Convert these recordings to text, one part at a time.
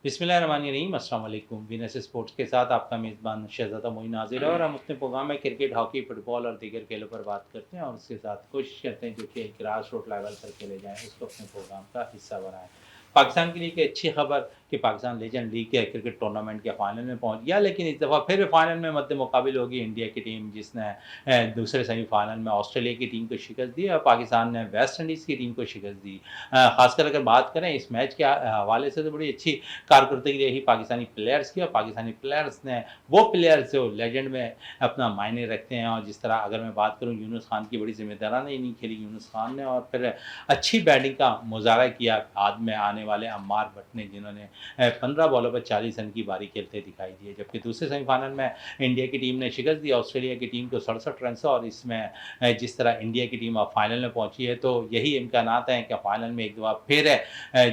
بسم اللہ الرحمن الرحیم، السلام علیکم۔ وینس اسپورٹس کے ساتھ آپ کا میزبان شہزادہ معین حاضر ہے، اور ہم اپنے پروگرام میں کرکٹ، ہاکی، فٹ بال اور دیگر کھیلوں پر بات کرتے ہیں، اور اس کے ساتھ کوشش کرتے ہیں جو کھیل گراس روٹ لیول پر کھیلے جائیں اس کو اپنے پروگرام کا حصہ بنائیں۔ پاکستان کے لیے ایک اچھی خبر کہ پاکستان لیجنڈ لیگ کے کرکٹ ٹورنامنٹ کے فائنل میں پہنچ گیا، لیکن اس دفعہ پھر فائنل میں مد مقابل ہوگی انڈیا کی ٹیم، جس نے دوسرے سیمی فائنل میں آسٹریلیا کی ٹیم کو شکست دی، اور پاکستان نے ویسٹ انڈیز کی ٹیم کو شکست دی۔ خاص کر اگر بات کریں اس میچ کے حوالے سے، تو بڑی اچھی کارکردگی رہی پاکستانی پلیئرز کی، اور پاکستانی پلیئرز نے وہ پلیئرز جو لیجنڈ میں اپنا معنی رکھتے ہیں، اور جس طرح اگر میں بات کروں یونس خان کی، بڑی ذمہ دارانہ اننگ کھیلی یونس خان نے، اور پھر اچھی بیٹنگ کا مظاہرہ کیا بعد میں آنے والے عمار بٹ نے، جنہوں نے 15 بالوں پر 40 رن کی باری کھیلتے دکھائی دیے۔ جبکہ دوسرے سیمی فائنل میں انڈیا کی ٹیم نے شکست دی آسٹریلیا کی ٹیم کو 67 رن سے، اور اس میں جس طرح انڈیا کی ٹیم اب فائنل میں پہنچی ہے، تو یہی امکانات ہیں کہ فائنل میں ایک دفعہ پھر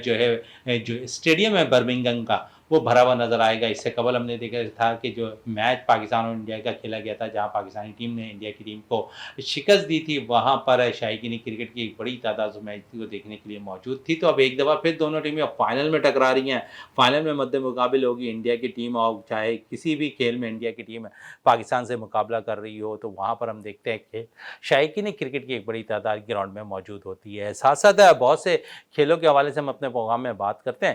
جو ہے جو اسٹیڈیم ہے برمنگھم کا، وہ بھرا ہوا نظر آئے گا۔ اس سے قبل ہم نے دیکھا تھا کہ جو میچ پاکستان اور انڈیا کا کھیلا گیا تھا، جہاں پاکستانی ٹیم نے انڈیا کی ٹیم کو شکست دی تھی، وہاں پر شائقین کرکٹ کی ایک بڑی تعداد میچ کو دیکھنے کے لیے موجود تھی۔ تو اب ایک دفعہ پھر دونوں ٹیمیں اب فائنل میں ٹکرا رہی ہیں، فائنل میں مد مقابل ہوگی انڈیا کی ٹیم، اور چاہے کسی بھی کھیل میں انڈیا کی ٹیم پاکستان سے مقابلہ کر رہی ہو، تو وہاں پر ہم دیکھتے ہیں کہ شائقین کرکٹ کی ایک بڑی تعداد گراؤنڈ میں موجود ہوتی ہے۔ ساتھ ساتھ بہت سے کھیلوں کے حوالے سے ہم اپنے پروگرام میں بات کرتے ہیں،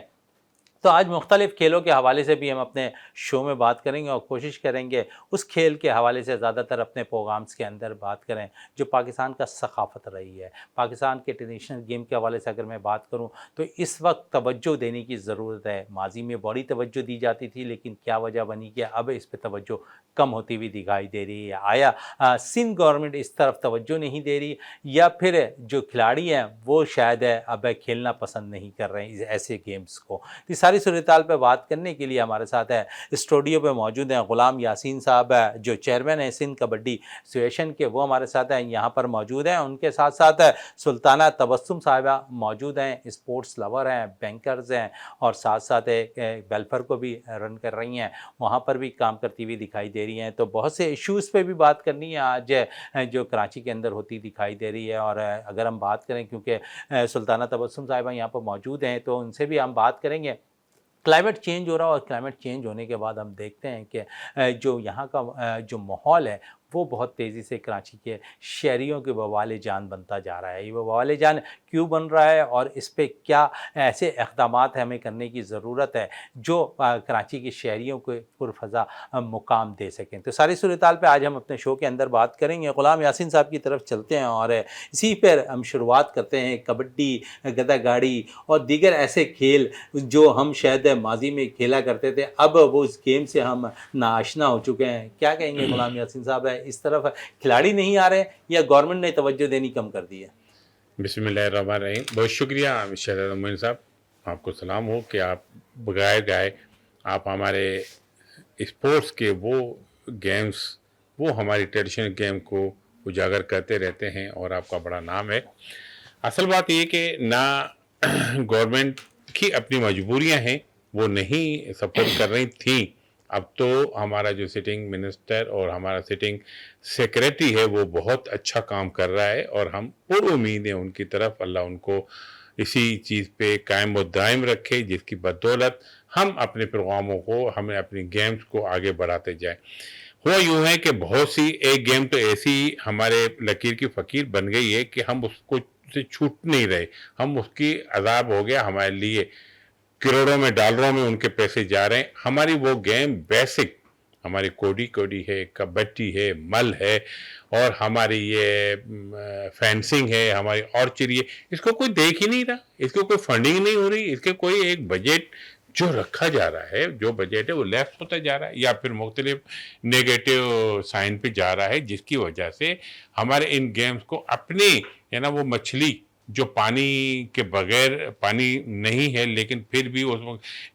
تو آج مختلف کھیلوں کے حوالے سے بھی ہم اپنے شو میں بات کریں گے، اور کوشش کریں گے اس کھیل کے حوالے سے زیادہ تر اپنے پروگرامز کے اندر بات کریں جو پاکستان کا ثقافت رہی ہے۔ پاکستان کے ٹریڈیشنل گیم کے حوالے سے اگر میں بات کروں تو اس وقت توجہ دینے کی ضرورت ہے۔ ماضی میں بڑی توجہ دی جاتی تھی، لیکن کیا وجہ بنی کہ اب اس پہ توجہ کم ہوتی ہوئی دکھائی دے رہی ہے؟ آیا سندھ گورنمنٹ اس طرف توجہ نہیں دے رہی، یا پھر جو کھلاڑی ہیں وہ شاید اب کھیلنا پسند نہیں کر رہے ہیں ایسے گیمز کو؟ اس ساری صورتحال پہ بات کرنے کے لیے ہمارے ساتھ اسٹوڈیو پہ موجود ہیں غلام یاسین صاحب، جو چیئرمین ہیں سندھ کبڈی ایسوسیشن کے، وہ ہمارے ساتھ ہیں، یہاں پر موجود ہیں۔ ان کے ساتھ ساتھ سلطانہ تبسم صاحبہ موجود ہیں، اسپورٹس لور ہیں، بینکرز ہیں، اور ساتھ ساتھ ویلفیئر کو بھی رن کر رہی ہیں، وہاں پر بھی کام کرتی ہوئی دکھائی دے رہی ہیں۔ تو بہت سے ایشوز پہ بھی بات کرنی ہے آج، جو کراچی کے اندر ہوتی دکھائی دے رہی ہے۔ اور اگر ہم بات کریں، کیونکہ سلطانہ تبسم صاحبہ یہاں پر موجود ہیں، تو ان سے بھی ہم بات کریں گے۔ کلائمیٹ چینج ہو رہا ہے، اور کلائمیٹ چینج ہونے کے بعد ہم دیکھتے ہیں کہ جو یہاں کا جو ماحول ہے وہ بہت تیزی سے کراچی کے شہریوں کے وبال جان بنتا جا رہا ہے۔ یہ وبال جان کیوں بن رہا ہے، اور اس پہ کیا ایسے اقدامات ہمیں کرنے کی ضرورت ہے جو کراچی کے شہریوں کو پرفضا مقام دے سکیں؟ تو ساری صورتحال پہ آج ہم اپنے شو کے اندر بات کریں گے۔ غلام یاسین صاحب کی طرف چلتے ہیں، اور اسی پر ہم شروعات کرتے ہیں۔ کبڈی، گدا گاڑی اور دیگر ایسے کھیل جو ہم شاید ماضی میں کھیلا کرتے تھے، اب وہ اس گیم سے ہم ناآشنا ہو چکے ہیں۔ کیا کہیں گے غلام یاسین صاحب؟ اس طرف کھلاڑی نہیں آ رہے، یا گورنمنٹ نے توجہ دینی کم کر دی ہے؟ بسم اللہ الرحمن الرحیم۔ بہت شکریہ شہزادہ معین صاحب، آپ کو سلام ہو کہ آپ بغیر گائے آپ ہمارے اسپورٹس کے وہ گیمز، وہ ہماری ٹریڈیشنل گیم کو اجاگر کرتے رہتے ہیں، اور آپ کا بڑا نام ہے۔ اصل بات یہ کہ نہ گورنمنٹ کی اپنی مجبوریاں ہیں، وہ نہیں سپورٹ کر رہی تھیں۔ اب تو ہمارا جو سٹنگ منسٹر اور ہمارا سٹنگ سیکریٹری ہے وہ بہت اچھا کام کر رہا ہے، اور ہم پر امید ہیں ان کی طرف۔ اللہ ان کو اسی چیز پہ قائم و دائم رکھے، جس کی بدولت ہم اپنے پروگراموں کو، ہمیں اپنی گیمز کو آگے بڑھاتے جائیں۔ ہوا یوں ہے کہ بہت سی ایک گیم تو ایسی ہمارے لکیر کی فقیر بن گئی ہے کہ ہم اس کو سے چھوٹ نہیں رہے، ہم اس کی عذاب ہو گیا ہمارے لیے، کروڑوں میں ڈالروں میں ان کے پیسے جا رہے ہیں۔ ہماری وہ گیم بیسک، ہماری کوڈی ہے، کبڈی ہے، مل ہے، اور ہماری یہ فینسنگ ہے، ہماری آرچری ہے، اس کو کوئی دیکھ ہی نہیں رہا، اس کو کوئی فنڈنگ نہیں ہو رہی، اس کے کوئی ایک بجٹ جو رکھا جا رہا ہے، جو بجٹ ہے وہ لیفٹ ہوتا جا رہا ہے، یا پھر مختلف نیگیٹو سائن پہ جا رہا ہے، جس کی وجہ سے ہمارے ان گیمز کو اپنی، ہے نا، وہ مچھلی جو پانی کے بغیر، پانی نہیں ہے لیکن پھر بھی اس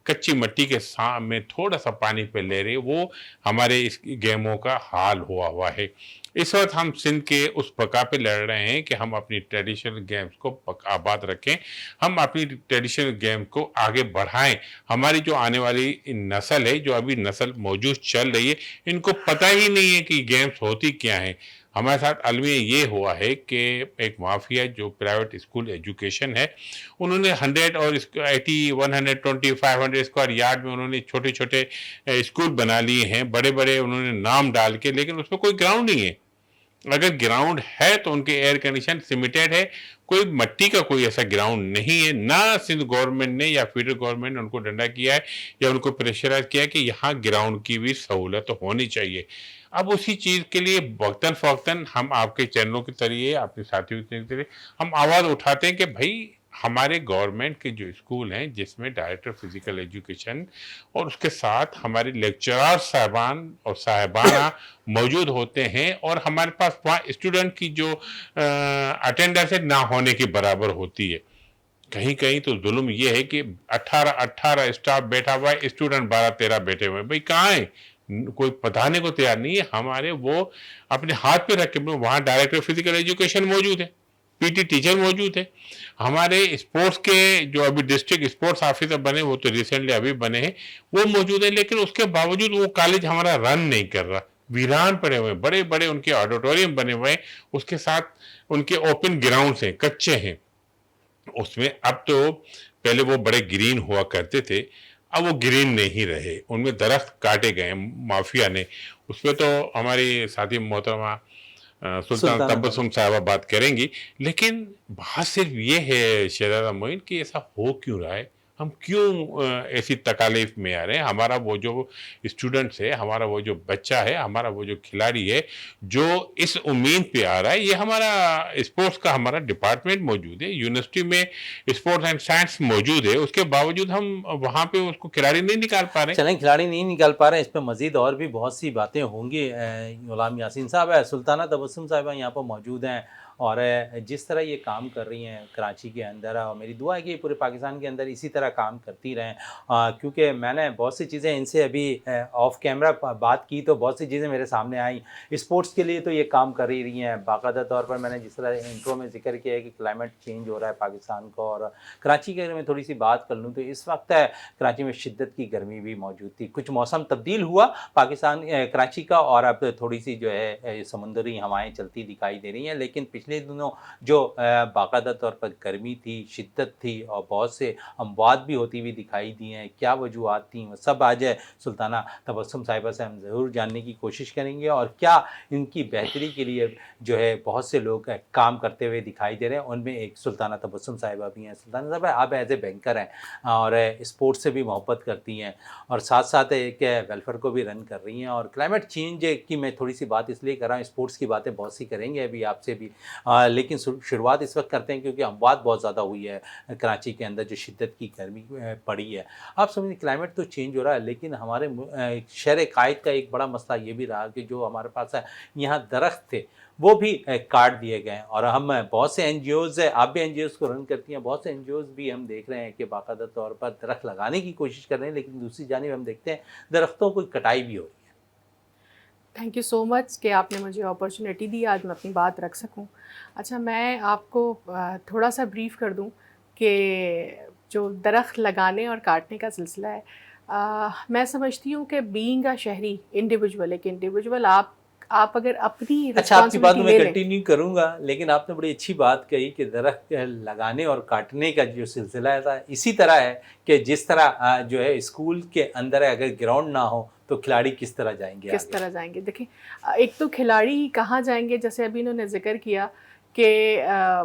کچی مٹی کے سامنے تھوڑا سا پانی پہ لے رہے، وہ ہمارے اس گیموں کا حال ہوا ہے۔ اس وقت ہم سندھ کے اس بقا پہ لڑ رہے ہیں کہ ہم اپنی ٹریڈیشنل گیمز کو آباد رکھیں، ہم اپنی ٹریڈیشنل گیم کو آگے بڑھائیں۔ ہماری جو آنے والی نسل ہے، جو ابھی نسل موجود چل رہی ہے، ان کو پتہ ہی نہیں ہے کہ گیمز ہوتی کیا ہیں۔ हमारे साथ अलमिया ये हुआ है कि एक माफिया जो प्राइवेट स्कूल एजुकेशन है, उन्होंने 100 और 80, 120, 500 स्क्वायर यार्ड में उन्होंने छोटे छोटे स्कूल बना लिए हैं, बड़े बड़े उन्होंने नाम डाल के, लेकिन उसमें कोई ग्राउंड नहीं है। अगर ग्राउंड है तो उनके एयर कंडीशन सिमेंटेड है, कोई मट्टी का कोई ऐसा ग्राउंड नहीं है। ना सिंध गवर्नमेंट ने या फेडरल गवर्नमेंट ने उनको डंडा किया है या उनको प्रेशराइज किया है कि यहाँ ग्राउंड की भी सहूलत तो होनी चाहिए। अब उसी चीज़ के लिए वक्तन फ़वक्तन हम आपके चैनलों के जरिए, अपने साथियों के जरिए हम आवाज़ उठाते हैं कि भाई हमारे गवर्नमेंट के जो स्कूल हैं जिसमें डायरेक्टर फिजिकल एजुकेशन और उसके साथ हमारे लेक्चरर साहबान और साहिबाना मौजूद होते हैं, और हमारे पास वहाँ स्टूडेंट की जो अटेंडेंस है ना होने के बराबर होती है। कहीं कहीं तो जुल्म ये है कि 18 स्टाफ बैठा हुआ है, स्टूडेंट 12-13 बैठे हुए हैं। भाई कहाँ है? कोई बताने को तैयार नहीं है। हमारे वो अपने हाथ पे रखे, वहाँ डायरेक्टर फिजिकल एजुकेशन मौजूद है, पीटी टीचर मौजूद है। हमारे स्पोर्ट्स के जो अभी डिस्ट्रिक्ट स्पोर्ट्स ऑफिसर बने, वो तो रिसेंटली अभी बने हैं, वो मौजूद है, लेकिन उसके बावजूद वो कॉलेज हमारा रन नहीं कर रहा। वीरान पड़े हुए, बड़े बड़े उनके ऑडिटोरियम बने हुए हैं, उसके साथ उनके ओपन ग्राउंड्स हैं, कच्चे हैं। उसमें अब तो पहले वो बड़े ग्रीन हुआ करते थे, अब वो ग्रीन नहीं रहे, उनमें दरख्त काटे गए माफिया ने। उसमें तो हमारी साथी मोहतरमा सुल्तान तबस्सुम साहबा बात करेंगी, लेकिन बात सिर्फ ये है शहजादा मोइन कि ऐसा हो क्यों रहा है, हम क्यों ऐसी तकालीफ में आ रहे हैं। हमारा वो जो स्टूडेंट्स है, हमारा वो जो बच्चा है, हमारा वो जो खिलाड़ी है जो इस उम्मीद पे आ रहा है, ये हमारा स्पोर्ट्स का हमारा डिपार्टमेंट मौजूद है, यूनिवर्सिटी में स्पोर्ट्स एंड साइंस मौजूद है, उसके बावजूद हम वहाँ पे उसको खिलाड़ी नहीं निकाल पा रहे। चलें, खिलाड़ी नहीं निकाल पा रहे हैं, इस पर मजीद और भी बहुत सी बातें होंगी। गुलाम यासीन साहब है, सुल्ताना तबस्सुम साहिबा यहाँ पर मौजूद हैं, और जिस तरह ये काम कर रही हैं कराची के अंदर, और मेरी दुआ है कि पूरे पाकिस्तान के अंदर इसी तरह काम करती रहें, क्योंकि मैंने बहुत सी चीज़ें इनसे अभी ऑफ कैमरा बात की तो बहुत सी चीज़ें मेरे सामने आई। स्पोर्ट्स के लिए तो ये काम कर ही रही हैं बाकायदा तौर पर। मैंने जिस तरह इंट्रो में जिक्र किया है कि क्लाइमेट चेंज हो रहा है पाकिस्तान को, और कराची के अगर मैं थोड़ी सी बात कर लूँ तो इस वक्त कराची में शिद्दत की गर्मी भी मौजूद थी। कुछ मौसम तब्दील हुआ पाकिस्तान कराची का, और अब थोड़ी सी जो है समुंदरी हवाएं चलती दिखाई दे रही हैं, लेकिन पिछले दिनों जो बाकायदा तौर पर गर्मी थी, शिद्दत थी, और बहुत से अमवात भी होती हुई दिखाई दी हैं। क्या वजूहात थी, वो सब आज सुल्ताना तबस्सुम साहिबा से हम ज़रूर जानने की कोशिश करेंगे, और क्या इनकी बेहतरी के लिए जो है बहुत से लोग काम करते हुए दिखाई दे रहे हैं। उनमें एक सुल्ताना तबस्सुम साहिबा भी हैं। सुल्ताना साहिबा, आप एज ए बैंकर हैं और स्पोर्ट्स से भी मोहब्बत करती हैं, और साथ साथ एक वेलफेयर को भी रन कर रही हैं, और क्लाइमेट चेंज की मैं थोड़ी सी बात इसलिए कर रहा हूँ, स्पोर्ट्स की बातें बहुत सी करेंगे अभी आपसे भी, लेकिन शुरुआत इस वक्त करते हैं क्योंकि अमवात बहुत ज़्यादा हुई है कराची के अंदर, जो शिद्दत की गर्मी पड़ी है। आप समझिए क्लाइमेट तो चेंज हो रहा है, लेकिन हमारे शहर कायद का एक बड़ा मसला ये भी रहा कि जो हमारे पास है यहाँ दरख्त थे वो भी काट दिए गए हैं, और हम बहुत से NGOs है, आप भी NGOs को रन करती हैं, बहुत से NGOs भी हम देख रहे हैं कि बाकायदा तौर पर दरख्त लगाने की कोशिश कर रहे हैं, लेकिन दूसरी जानिब हम देखते हैं दरख्तों की कटाई भी हो रही है। थैंक यू सो मच कि आपने मुझे अपॉर्चुनिटी दी आज मैं अपनी बात रख सकूं। अच्छा, मैं आपको थोड़ा सा ब्रीफ कर दूं कि जो दरख्त लगाने और काटने का सिलसिला है, मैं समझती हूँ कि बीइंग अ शहरी इंडिविजुअल, एक इंडिविजुअल आप अगर अपनी अच्छा, आपकी बात मैं ले लें। कंटिन्यू करूंगा, लेकिन आपने बड़ी अच्छी बात कही कि दरख्त लगाने और काटने का जो सिलसिला है इसी तरह है कि जिस तरह जो है स्कूल के अंदर है, अगर ग्राउंड ना हो तो खिलाड़ी किस तरह जाएंगे, किस तरह जाएंगे। देखिए, एक तो खिलाड़ी कहाँ जाएंगे, जैसे अभी इन्होंने जिक्र किया कि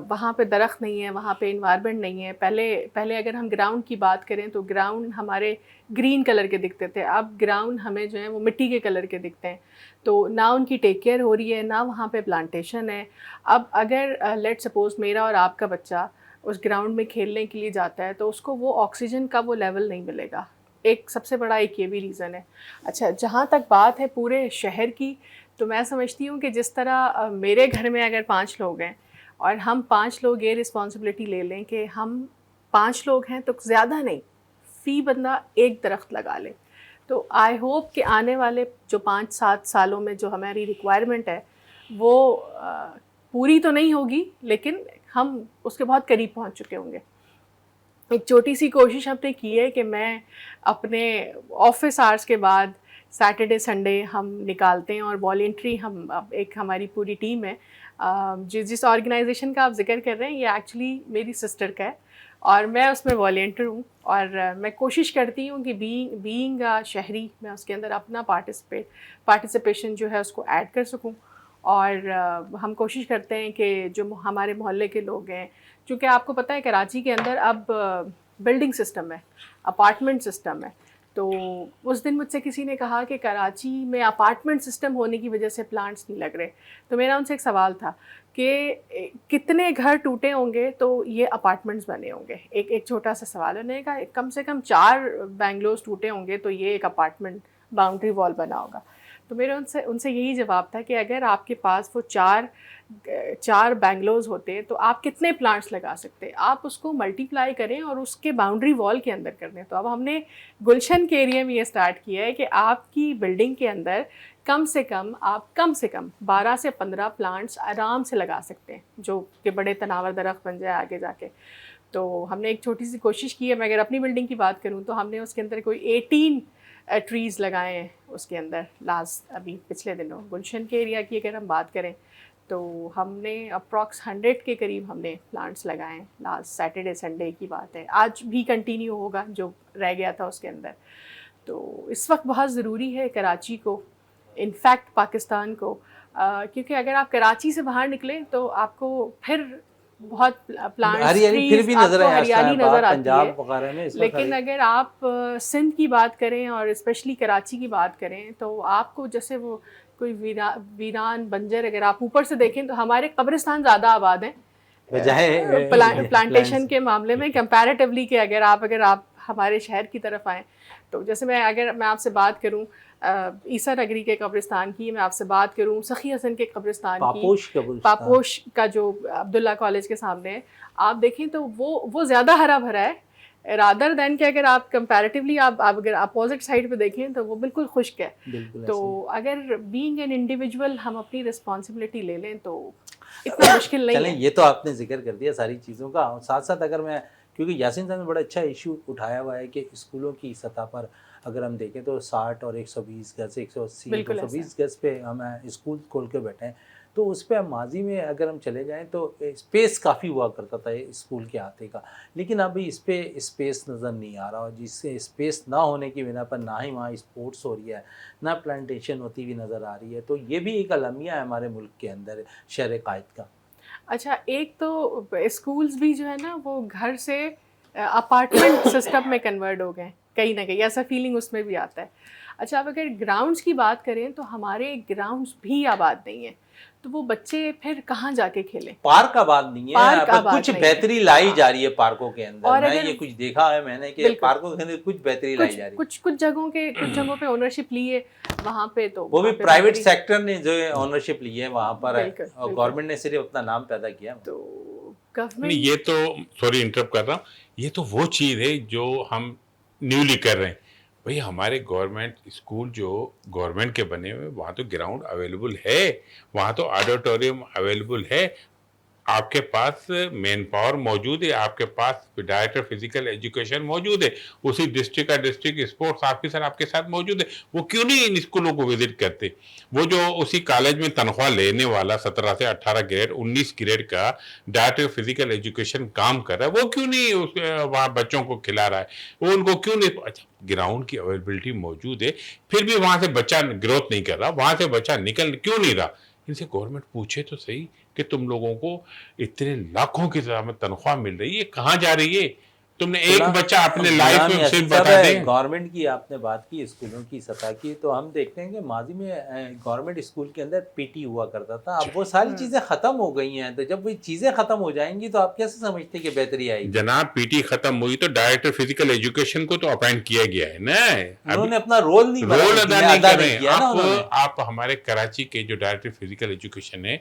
वहाँ पे दरख्त नहीं है, वहाँ पे इन्वायरमेंट नहीं है। पहले अगर हम ग्राउंड की बात करें तो ग्राउंड हमारे ग्रीन कलर के दिखते थे, अब ग्राउंड हमें जो है वो मिट्टी के कलर के दिखते हैं। तो ना उनकी टेक केयर हो रही है, ना वहाँ पे प्लांटेशन है। अब अगर लेट सपोज मेरा और आपका बच्चा उस ग्राउंड में खेलने के लिए जाता है तो उसको वो ऑक्सीजन का वो लेवल नहीं मिलेगा। एक सबसे बड़ा एक ये भी रीज़न है। अच्छा, जहाँ तक बात है पूरे शहर की, तो मैं समझती हूँ कि जिस तरह मेरे घर में अगर 5 लोग हैं और हम 5 लोग ये रिस्पॉन्सिबिलिटी ले लें कि हम 5 लोग हैं तो ज़्यादा नहीं, फ़ी बंदा एक दरख्त लगा ले, तो आई होप कि आने वाले जो 5-7 सालों में जो हमारी रिक्वायरमेंट है वो पूरी तो नहीं होगी, लेकिन हम उसके बहुत करीब पहुँच चुके होंगे। एक छोटी सी कोशिश हमने की है कि मैं अपने ऑफिस आवर्स के बाद سیٹرڈے سنڈے ہم نکالتے ہیں، اور والنٹری ہم ایک ہماری پوری ٹیم ہے. جس آرگنائزیشن کا آپ ذکر کر رہے ہیں یہ ایکچولی میری سسٹر کا ہے اور میں اس میں والنٹر ہوں، اور میں کوشش کرتی ہوں کہ بینگ شہری میں اس کے اندر اپنا پارٹیسپیشن جو ہے اس کو ایڈ کر سکوں. اور ہم کوشش کرتے ہیں کہ جو ہمارے محلے کے لوگ ہیں، چونکہ آپ کو پتہ ہے کراچی کے اندر اب بلڈنگ سسٹم ہے، اپارٹمنٹ سسٹم ہے. تو اس دن مجھ سے کسی نے کہا کہ کراچی میں اپارٹمنٹ سسٹم ہونے کی وجہ سے پلانٹس نہیں لگ رہے. تو میرا ان سے ایک سوال تھا کہ کتنے گھر ٹوٹے ہوں گے تو یہ اپارٹمنٹس بنے ہوں گے. ایک چھوٹا سا سوال. انہوں نے کہا کم سے کم 4 بنگلوز ٹوٹے ہوں گے تو یہ ایک اپارٹمنٹ باؤنڈری وال بنا ہوگا. تو میرا ان سے یہی جواب تھا کہ اگر آپ کے پاس وہ 4 بنگلوز ہوتے تو آپ کتنے پلانٹس لگا سکتے؟ آپ اس کو ملٹیپلائی کریں اور اس کے باؤنڈری وال کے اندر کر دیں. تو اب ہم نے گلشن کے ایریا میں یہ سٹارٹ کیا ہے کہ آپ کی بلڈنگ کے اندر کم سے کم 12 سے 15 پلانٹس آرام سے لگا سکتے ہیں جو کہ بڑے تناور درخت بن جائے آگے جا کے. تو ہم نے ایک چھوٹی سی کوشش کی ہے. میں اگر اپنی بلڈنگ کی بات کروں تو ہم نے اس کے اندر کوئی 18 ٹریز لگائے ہیں اس کے اندر ابھی پچھلے دنوں. گلشن کے ایریا کی اگر ہم بات کریں تو ہم نے اپروکس 100 کے قریب ہم نے پلانٹس لگائے ہیں. لاسٹ سیٹرڈے سنڈے کی بات ہے. آج بھی کنٹینیو ہوگا جو رہ گیا تھا اس کے اندر. تو اس وقت بہت ضروری ہے کراچی کو، انفیکٹ پاکستان کو، کیونکہ اگر آپ کراچی سے باہر نکلیں تو آپ کو پھر بہت پلانٹس ہریالی نظر آتی ہے. لیکن اگر آپ سندھ کی بات کریں اور اسپیشلی کراچی کی بات کریں تو آپ کو جیسے وہ کوئی ویران بنجر اگر آپ اوپر سے دیکھیں تو ہمارے قبرستان زیادہ آباد ہیں پلانٹیشن کے معاملے میں کمپیریٹیولی. کہ اگر آپ ہمارے شہر کی طرف آئیں تو جیسے میں آپ سے بات کروں عیسیٰ نگری کے قبرستان کی، میں آپ سے بات کروں سخی حسن کے قبرستان کی، پاپوش کا جو عبداللہ کالج کے سامنے ہے، آپ دیکھیں تو وہ زیادہ ہرا بھرا ہے رادر دین کہ اگر آپ کمپیریٹیولی آپ اگر اپوزٹ سائڈ پہ دیکھیں تو وہ بالکل خشک ہے. تو اگر بینگ این انڈیویجول ہم اپنی رسپانسبلٹی لے لیں تو اتنا مشکل نہیں ہے. یہ تو آپ نے ذکر کر دیا ساری چیزوں کا. ساتھ ساتھ اگر میں کیونکہ یاسین صاحب نے بڑا اچھا ایشو اٹھایا ہوا ہے کہ اسکولوں کی سطح پر اگر ہم دیکھیں تو 60 اور 120 گز 180 220 گز پہ ہم اسکول کھول کے بیٹھے ہیں. تو اس پہ ماضی میں اگر ہم چلے جائیں تو اسپیس کافی ہوا کرتا تھا اسکول کے آتے کا، لیکن ابھی اس پہ اسپیس نظر نہیں آ رہا. اور جس سے اسپیس نہ ہونے کی بنا پر نہ ہی وہاں اسپورٹس ہو رہی ہے نہ پلانٹیشن ہوتی ہوئی نظر آ رہی ہے. تو یہ بھی ایک المیہ ہے ہمارے ملک کے اندر شہر قائد کا. اچھا، ایک تو اسکولز بھی جو ہے نا وہ گھر سے اپارٹمنٹ سسٹم میں کنورٹ ہو گئے کہیں نہ کہیں، ایسا فیلنگ اس میں بھی آتا ہے. اچھا، اب اگر گراؤنڈس کی بات کریں تو ہمارے گراؤنڈس بھی آباد نہیں ہیں، تو وہ بچے پھر کہاں جا کے کھیلیں؟ پارک آباد نہیں ہے. کچھ بہتری لائی جا رہی ہے پارکوں کے اندر. اور میں یہ کچھ دیکھا ہے میں نے کہ پارکوں کے اندر کچھ بہتری لائی جا رہی ہے. کچھ جگہوں پہ اونرشپ لی ہے وہاں پہ، تو وہ بھی پرائیویٹ سیکٹر نے جو اونرشپ لی ہے وہاں پر، اور گورنمنٹ نے صرف اپنا نام پیدا کیا. تو گورنمنٹ یہ تو سوری انٹرپٹ کر رہا ہوں، یہ تو وہ چیز ہے جو ہم نیولی کر رہے ہیں. بھئی ہمارے گورنمنٹ اسکول جو گورنمنٹ کے بنے ہوئے وہاں تو گراؤنڈ اویلیبل ہے، وہاں تو آڈیٹوریم اویلیبل ہے، آپ کے پاس مین پاور موجود ہے، آپ کے پاس ڈائریکٹر فزیکل ایجوکیشن موجود ہے، اسی ڈسٹرکٹ کا ڈسٹرکٹ اسپورٹس آفیسر آپ کے ساتھ موجود ہے. وہ کیوں نہیں ان اسکولوں کو وزٹ کرتے؟ وہ جو اسی کالج میں تنخواہ لینے والا 17 سے 18 گریڈ 19 گریڈ کا ڈائریکٹر فزیکل ایجوکیشن کام کر رہا ہے، وہ کیوں نہیں وہاں بچوں کو کھلا رہا ہے؟ وہ ان کو کیوں نہیں؟ اچھا، گراؤنڈ کی اویلیبلٹی موجود ہے، پھر بھی وہاں سے بچہ گروتھ نہیں کر رہا، وہاں سے بچہ نکل کیوں نہیں رہا؟ ان سے گورنمنٹ پوچھے تو صحیح کہ تم لوگوں کو اتنے لاکھوں کی تنخواہ مل رہی ہے، کہاں جا رہی ہے؟ تم نے ایک بچہ اپنے لائف میں صرف بتا دیں. گورنمنٹ کی آپ نے بات کی اسکولوں کی سطح کی، تو ہم دیکھتے ہیں کہ ماضی میں گورنمنٹ اسکول کے اندر پی ٹی ہوا کرتا تھا. اب وہ ساری چیزیں ختم ہو گئی ہیں. تو جب وہ چیزیں ختم ہو جائیں گی تو آپ کیسے سمجھتے ہیں کہ بہتری آئے گی؟ جناب پی ٹی ختم ہوئی تو ڈائریکٹر فزیکل ایجوکیشن کو تو اپائنٹ کیا گیا ہے نا. انہوں نے اپنا رول ادا نہیں کر رہے. آپ ہمارے کراچی کے جو ڈائریکٹر فزیکل ایجوکیشن ہے،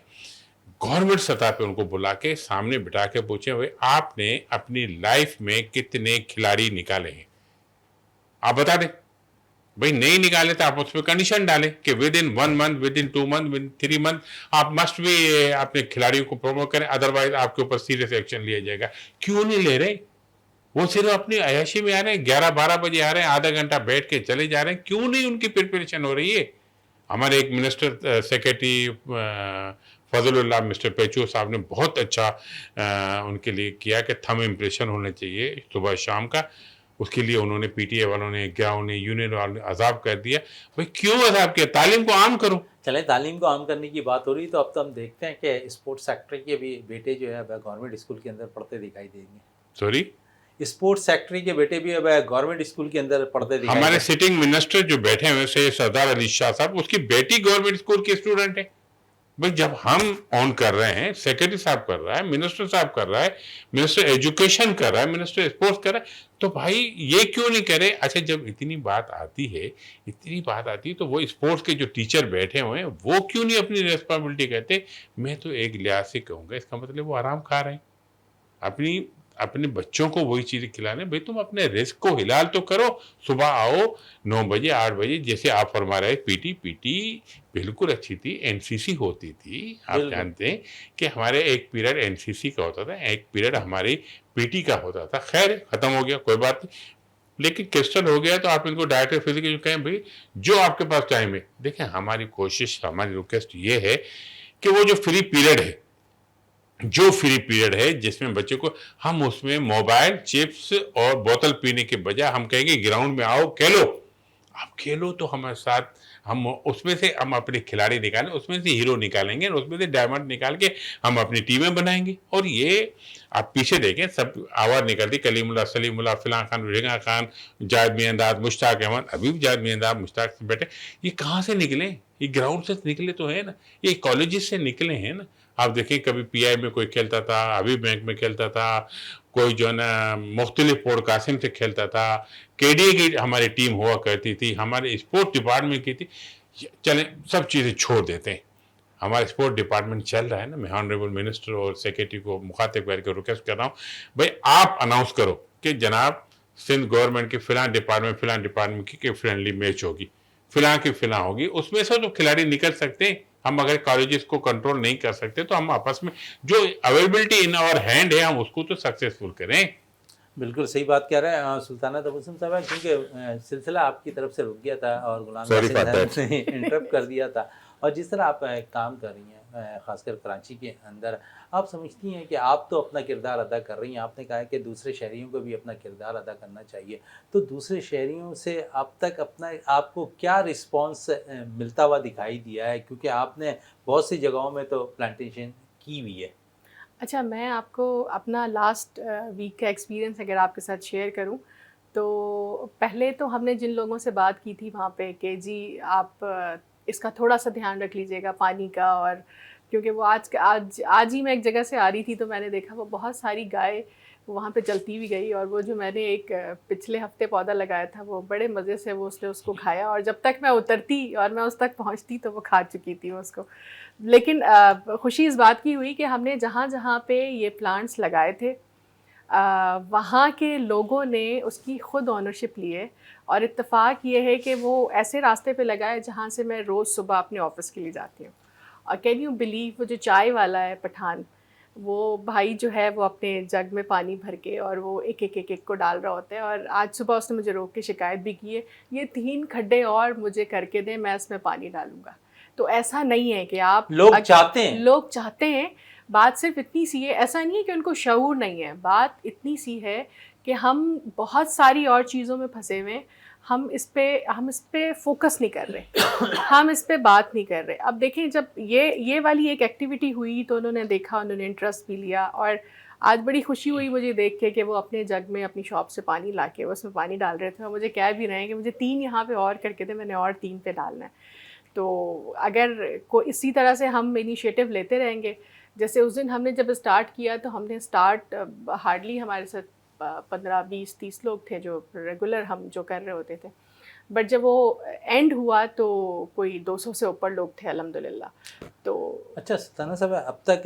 گورنمنٹ سطح پہ ان کو بلا کے سامنے بٹھا کے پوچھیں بھائی آپ نے اپنی لائف میں کتنے کھلاڑی نکالے ہیں، آپ بتا دیں. بھائی نہیں نکالے تو آپ اس پہ کنڈیشن ڈالیں کہ with in 1 month with in 2 month with in 3 month آپ مسٹ بھی اپنے کھلاڑیوں کو پروموٹ کریں، ادروائز آپ کے اوپر سیریس ایکشن لیا جائے گا. کیوں نہیں لے رہے؟ वो सिर्फ अपनी अयाशी में आ रहे हैं, 11-12 बजे आ रहे हैं, आधा घंटा बैठ के चले जा रहे हैं, क्यों नहीं उनकी प्रिपरेशन हो रही है? हमारे एक मिनिस्टर सेक्रेटरी फजलुल्लाह मिस्टर पेचू साहब ने बहुत अच्छा उनके लिए किया कि थंब इम्प्रेशन होना चाहिए सुबह शाम का, उसके लिए उन्होंने पीटीए वालों ने, ग्राउंड ने, यूनियन वालों ने अजाब कर दिया। भाई क्यों अजाब किया? तालीम को आम करो। चलें, तालीम को आम करने की बात हो रही तो अब तो हम देखते हैं कि स्पोर्ट्स सेक्टर के भी बेटे जो है वह गवर्नमेंट स्कूल के अंदर पढ़ते दिखाई देंगे। सॉरी, स्पोर्ट्स सेक्टर के बेटे भी अब गवर्नमेंट स्कूल के अंदर पढ़ते दिखाई हमारे देंगे। सिटिंग मिनिस्टर जो बैठे हुए से सरदार अली शाह साहब, उसकी बेटी गवर्नमेंट स्कूल की स्टूडेंट है। भाई जब हम ऑन कर रहे हैं, सेक्रेटरी साहब कर रहा है, मिनिस्टर साहब कर रहा है, मिनिस्टर एजुकेशन कर रहा है, मिनिस्टर स्पोर्ट्स कर रहा है, तो भाई ये क्यों नहीं करे? अच्छा, जब इतनी बात आती है तो वो स्पोर्ट्स के जो टीचर बैठे हुए हैं वो क्यों नहीं अपनी रेस्पॉन्सिबिलिटी कहते? मैं तो एक लिहाज से कहूँगा, इसका मतलब वो आराम खा रहे हैं। अपने बच्चों को वही चीज़ें खिलाने। भाई तुम अपने रिस्क को हिलाल तो करो। सुबह आओ 9 बजे 8 बजे, जैसे आप फरमा रहे, पीटी बिल्कुल अच्छी थी, एनसीसी होती थी। आप जानते हैं कि हमारे एक पीरियड एनसीसी का होता था, एक पीरियड हमारी पीटी का होता था। खैर ख़त्म हो गया, कोई बात नहीं, लेकिन क्रिस्टल हो गया तो आप इनको डायरेक्टर फिजिकल कहें, भाई जो आपके पास टाइम है। देखें, हमारी कोशिश, हमारी रिक्वेस्ट ये है कि वो जो फ्री पीरियड है जिसमें बच्चे को, हम उसमें मोबाइल, चिप्स और बोतल पीने के बजाय हम कहेंगे ग्राउंड में आओ, खेलो। आप खेलो तो हमारे साथ, हम उसमें से हम अपने खिलाड़ी निकालें, उसमें से हीरो निकालेंगे, उसमें से डायमंड निकाल के हम अपनी टीमें बनाएंगे। और ये आप पीछे देखें, सब आवाज़ निकलती, कलीमुल्लाह, सलीमुल्लाह, फिलां खान, रिंगा खान, जायद मियांदाद, मुश्ताक अहमद, अभी भी जायद मियांदाद, मुश्ताक से बैठे। ये कहाँ से निकले? ये ग्राउंड से निकले तो है ना, ये कॉलेजेस से निकले हैं ना। आप देखें, कभी पीआई में कोई खेलता था, अभी बैंक में खेलता था, कोई जो है ना मुख्तलिफ पोर्ट कासिम से खेलता था, केडीए की हमारी टीम हुआ करती थी, हमारे स्पोर्ट डिपार्टमेंट की थी। चलें, सब चीज़ें छोड़ देते हैं, हमारा स्पोर्ट डिपार्टमेंट चल रहा है ना। मैं ऑनरेबल मिनिस्टर और सेक्रेटरी को मुखातिब करके रिक्वेस्ट कर रहा हूँ, भाई आप अनाउंस करो कि जनाब सिंध गवर्नमेंट के फिलां डिपार्टमेंट की फ्रेंडली मैच होगी, फिलां की फिलां होगी, उसमें से तो खिलाड़ी निकल सकते हैं। हम अगर कॉलेजेस को कंट्रोल नहीं कर सकते तो हम आपस में जो अवेलेबिलिटी इन आवर हैंड है, हम उसको तो सक्सेसफुल करें। बिल्कुल सही बात कह रहे हैं सुल्ताना तबस्सुम साहब, क्योंकि सिलसिला आपकी तरफ से रुक गया था और गुलाम यासिन ने इंटरप्ट कर दिया था। और जिस तरह आप काम कर रही हैं, ख़ासकर कराची के अंदर, आप समझती हैं कि आप तो अपना किरदार अदा कर रही हैं, आपने कहा है कि दूसरे शहरियों को भी अपना किरदार अदा करना चाहिए, तो दूसरे शहरियों से अब तक आपको क्या रिस्पॉन्स मिलता हुआ दिखाई दिया है? क्योंकि आपने बहुत सी जगहों में तो प्लांटेशन की हुई है। अच्छा, मैं आपको अपना लास्ट वीक का एक्सपीरियंस अगर आपके साथ शेयर करूं, तो पहले तो हमने जिन लोगों से बात की थी वहाँ पे कि जी आप इसका थोड़ा सा ध्यान रख लीजिएगा पानी का, और क्योंकि वो आज ही मैं एक जगह से आ रही थी तो मैंने देखा वो बहुत सारी गाय वहाँ पे चलती हुई गई, और वो जो मैंने एक पिछले हफ्ते पौधा लगाया था वो बड़े मज़े से वो उसने उसको खाया, और जब तक मैं उतरती और मैं उस तक पहुँचती तो वो खा चुकी थी उसको। लेकिन खुशी इस बात की हुई कि हमने जहाँ जहाँ पे ये प्लांट्स लगाए थे वहाँ के लोगों ने उसकी ख़ुद ऑनरशिप ली है, और इत्तेफाक ये है कि वो ऐसे रास्ते पे लगाए जहाँ से मैं रोज़ सुबह अपने ऑफ़िस के लिए जाती हूँ। और कैन यू बिलीव, वो जो चाय वाला है पठान, वो भाई जो है वो अपने जग में पानी भर के और वो एक को डाल रहा होता है, और आज सुबह उसने मुझे रोक के शिकायत भी की है, ये 3 खड्डे और मुझे करके दें, मैं इसमें पानी डालूँगा। तो ऐसा नहीं है कि आप लोग चाहते हैं, बात सिर्फ इतनी सी है, ऐसा नहीं है कि उनको शऊर नहीं है, बात इतनी सी है कि हम बहुत सारी और चीज़ों में फंसे हुए हैं, हम इस पे फोकस नहीं कर रहे हम इस पे बात नहीं कर रहे। अब देखें, जब ये वाली एक एक्टिविटी हुई तो उन्होंने देखा, उन्होंने इंटरेस्ट भी लिया, और आज बड़ी खुशी हुई मुझे देख के कि वो अपने जग में अपनी शॉप से पानी ला के उसमें पानी डाल रहे थे, और मुझे कह भी रहे हैं कि मुझे 3 यहाँ पे और करके दे, मैंने और 3 पे डालना है। तो अगर इसी तरह से हम इनिशिएटिव लेते रहेंगे, जैसे उस दिन हमने जब स्टार्ट किया तो हमने हार्डली हमारे साथ 15, 20, 30 लोग थे जो रेगुलर हम जो कर रहे होते थे, बट जब वो एंड हुआ तो कोई 200 से ऊपर लोग थे अल्हम्दुलिल्लाह। तो अच्छा सुल्ताना साहब, अब तक